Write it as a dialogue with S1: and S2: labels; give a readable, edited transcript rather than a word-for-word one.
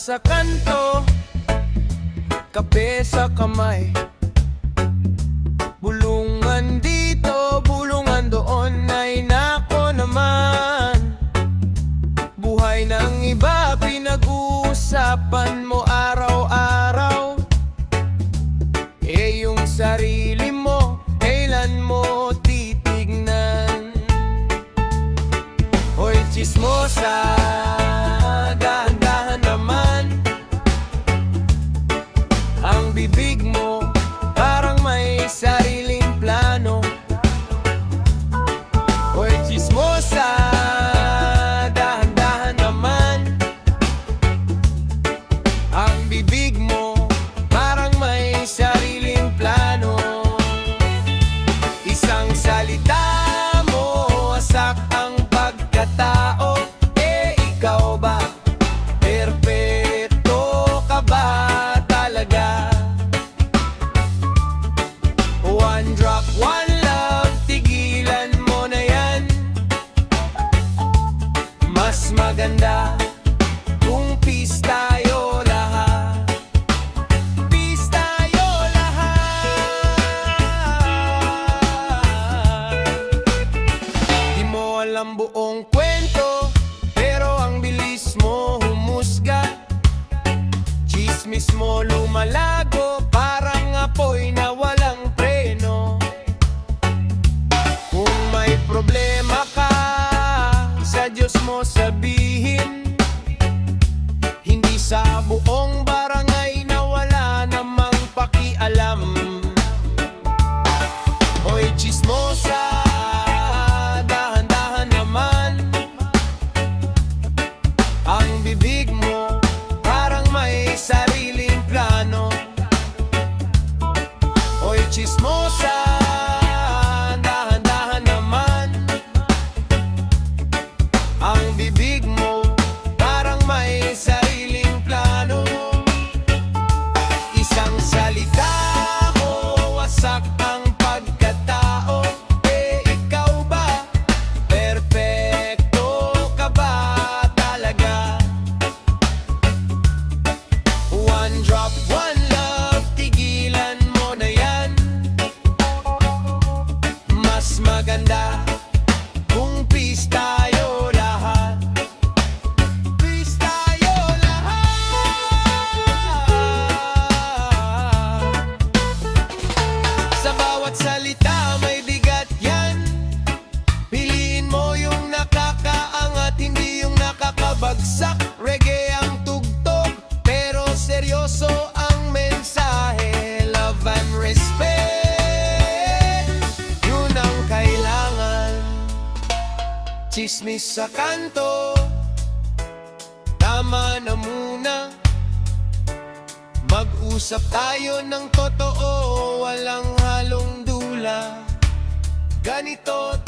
S1: sa kanto, kape sa kamay, bulungan dito, bulungan doon, ay nako naman. Buhay ng iba pinag-uusapan mo araw-araw, yung sarili mo kailan mo titignan? Hoy chismosa, dahan-dahan naman. Ang bibig mo parang may sariling plano. Hoy chismosa, dahan-dahan naman. Ang bibig mo parang may sariling plano. Isang salita mo, wasak ang pagkatao. Ikaw ba? Perpekto ka ba talaga? One drop, one love, tigilan mo na yan. Mas maganda kung peace tayo lahat. Peace tayo lahat. Di mo alam buong kwento, pero ang bilis mo humusga. Chismis mo lumalago, parang apoy na walang preno. Kung may problema ka, sa Diyos mo sabihin. Hindi sa buong barangay na wala namang pakialam. Hoy chismosa, dahan-dahan naman. Ang bibig mo parang may sariling plano. Hoy chismosa, dahan-dahan naman. Ang bibig mo parang may sariling plano. Isang salita mo, wasak ang pagkatao. Ikaw ba? Perpekto ka ba talaga? One drop, one love, tigilan mo na yan. Mas maganda kung peace tayo lahat. Peace tayo lahat. Sa bawat salita may bigat yan. Piliin mo yung nakakaangat, hindi yung nakakabagsak. Reggae ang tugtog, pero seryoso ang mensahe. Love and respect, yun ang kailangan. Chismis sa kanto, tama na muna. Mag-usap tayo ng totoo, walang halong dula. Ganito